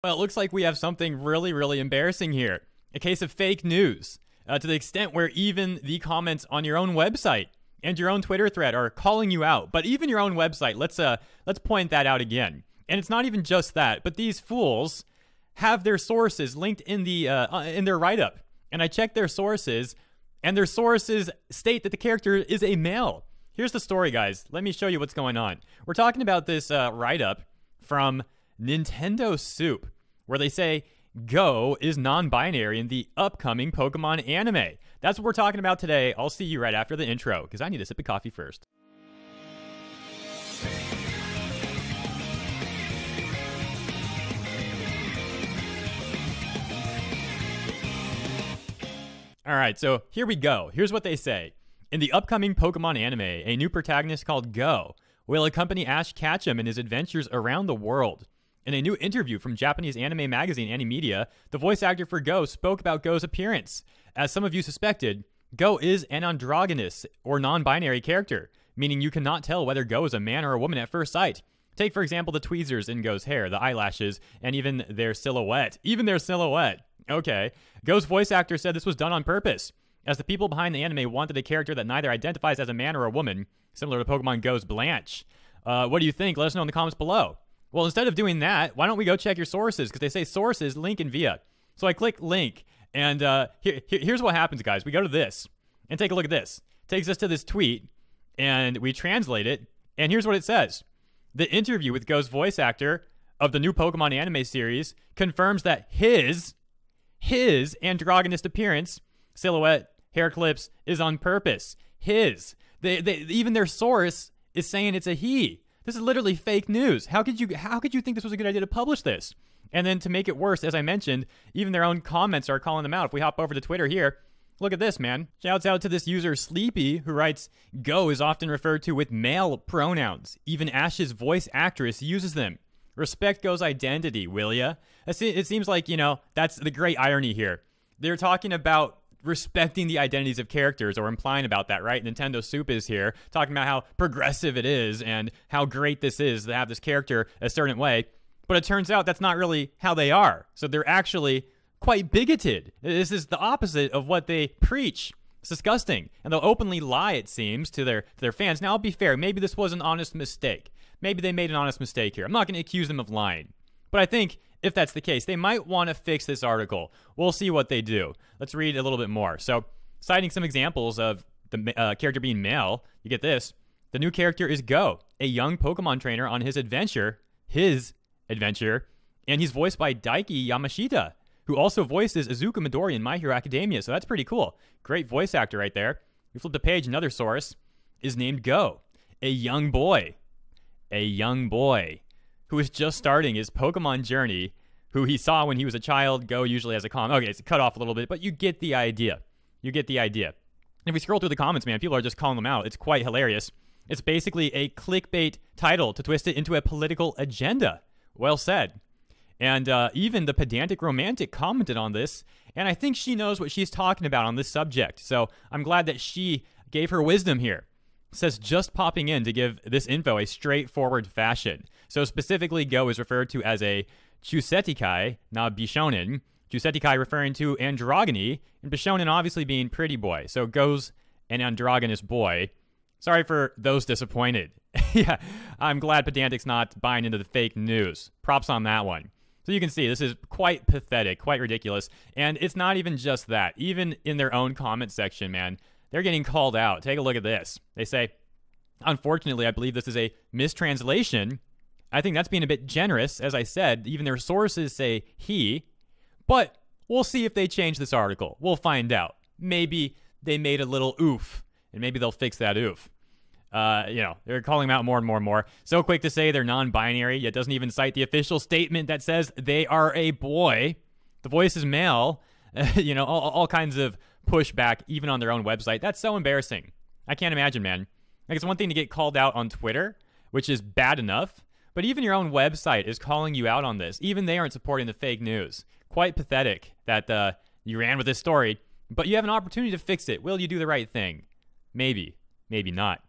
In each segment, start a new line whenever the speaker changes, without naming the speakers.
Well, it looks like we have something really, really embarrassing here. A case of fake news, to the extent where even the comments on your own website and your own Twitter thread are calling you out. But even your own website, let's point that out again. And it's not even just that, but these fools have their sources linked in their write-up. And I checked their sources, and their sources state that the character is a male. Here's the story, guys. Let me show you what's going on. We're talking about this write-up from Nintendo Soup, where they say Go is non-binary in the upcoming Pokemon anime. That's what we're talking about today. I'll see you right after the intro, because I need a sip of coffee first. All right, so here we go. Here's what they say. In the upcoming Pokemon anime, a new protagonist called Go will accompany Ash Ketchum in his adventures around the world. In a new interview from Japanese anime magazine Animedia, the voice actor for Go spoke about Go's appearance. As some of you suspected, Go is an androgynous or non-binary character, meaning you cannot tell whether Go is a man or a woman at first sight. Take, for example, the tweezers in Go's hair, the eyelashes, and even their silhouette. Okay. Go's voice actor said this was done on purpose, as the people behind the anime wanted a character that neither identifies as a man or a woman, similar to Pokemon Go's Blanche. What do you think? Let us know in the comments below. Well, instead of doing that, why don't we go check your sources? Because they say sources, link in via. So I click link, and here's what happens, guys. We go to this, and take a look at this. It takes us to this tweet, and we translate it, and here's what it says. The interview with Go's voice actor of the new Pokemon anime series confirms that his androgynous appearance, silhouette, hair clips, is on purpose. Even their source is saying it's a he. This is literally fake news. How could you think this was a good idea to publish this? And then to make it worse, as I mentioned, even their own comments are calling them out. If we hop over to Twitter here, look at this, man. Shouts out to this user Sleepy, who writes, Go is often referred to with male pronouns. Even Ash's voice actress uses them. Respect Go's identity, will ya? It seems like, that's the great irony here. They're talking about respecting the identities of characters, or implying about that, right? Nintendo Soup is here talking about how progressive it is and how great this is to have this character a certain way. But it turns out that's not really how they are. So they're actually quite bigoted. This is the opposite of what they preach. It's disgusting. And they'll openly lie, it seems, to their fans. Now, I'll be fair. Maybe this was an honest mistake. Maybe they made an honest mistake here. I'm not going to accuse them of lying. But I think if that's the case, they might want to fix this article. We'll see what they do. Let's read a little bit more. So, citing some examples of the character being male, you get this. The new character is Go, a young Pokemon trainer on his adventure, and he's voiced by Daiki Yamashita, who also voices Izuku Midori in My Hero Academia. So that's pretty cool. Great voice actor right there. You flip the page, another source is named Go, a young boy who is just starting his Pokemon journey, who he saw when he was a child. Go usually has a comment. Okay, it's cut off a little bit, but you get the idea. If we scroll through the comments, man, people are just calling them out. It's quite hilarious. It's basically a clickbait title to twist it into a political agenda. Well said. And even the pedantic romantic commented on this, and I think she knows what she's talking about on this subject. So I'm glad that she gave her wisdom here. Says just popping in to give this info a straightforward fashion. So specifically, Go is referred to as a Chusetikai, not Bishonen. Chusetikai referring to androgyny, and Bishonen obviously being pretty boy. So Go's an androgynous boy. Sorry for those disappointed. Yeah, I'm glad Pedantic's not buying into the fake news. Props on that one. So you can see this is quite pathetic, quite ridiculous. And it's not even just that. Even in their own comment section, man, they're getting called out. Take a look at this. They say, unfortunately, I believe this is a mistranslation. I think that's being a bit generous. As I said, even their sources say he. But we'll see if they change this article. We'll find out. Maybe they made a little oof, and maybe they'll fix that oof. They're calling them out more and more and more. So quick to say they're non-binary, yet doesn't even cite the official statement that says they are a boy. The voice is male. All kinds of pushback, even on their own website. That's so embarrassing. I can't imagine, man. Like, it's one thing to get called out on Twitter, which is bad enough, but even your own website is calling you out on this. Even they aren't supporting the fake news. Quite pathetic that you ran with this story, but you have an opportunity to fix it. Will you do the right thing? Maybe. Maybe not.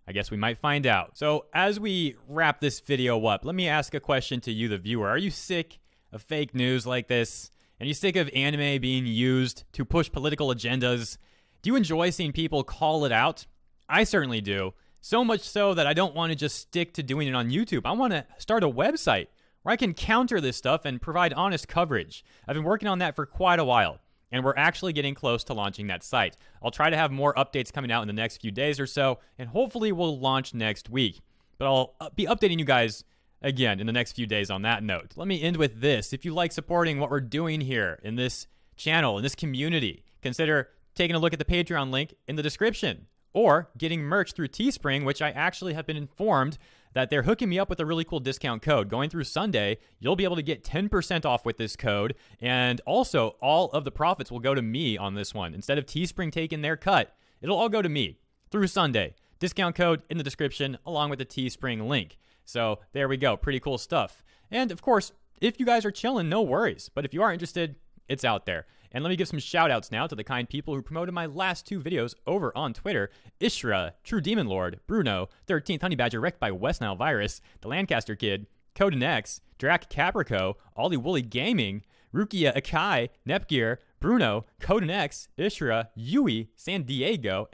I guess we might find out. So as we wrap this video up, let me ask a question to you, the viewer. Are you sick of fake news like this? And you sick of anime being used to push political agendas? Do you enjoy seeing people call it out? I certainly do. So much so that I don't want to just stick to doing it on YouTube. I want to start a website where I can counter this stuff and provide honest coverage. I've been working on that for quite a while, and we're actually getting close to launching that site. I'll try to have more updates coming out in the next few days or so, and hopefully we'll launch next week. But I'll be updating you guys again in the next few days on that note. Let me end with this. If you like supporting what we're doing here in this channel, in this community, consider taking a look at the Patreon link in the description, or getting merch through Teespring, which I actually have been informed that they're hooking me up with a really cool discount code. Going through Sunday, you'll be able to get 10% off with this code, and also all of the profits will go to me on this one. Instead of Teespring taking their cut, it'll all go to me through Sunday. Discount code in the description, along with the Teespring link. So there we go. Pretty cool stuff. And of course, if you guys are chilling, no worries. But if you are interested, it's out there. And let me give some shout outs now to the kind people who promoted my last 2 videos over on Twitter. Ishra, True Demon Lord, Bruno, 13th Honey Badger wrecked by West Nile Virus, The Lancaster Kid, Coden X, Drac Caprico, Ollie Wooly Gaming, Rukia Akai, Nepgear, Bruno, Coden X, Ishra, Yui, San Diego,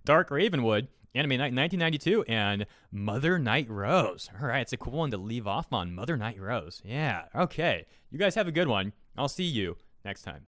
Dark Ravenwood, Anime Night 1992, and Mother Night Rose. All right, it's a cool one to leave off on, Mother Night Rose. Yeah, okay. You guys have a good one. I'll see you next time.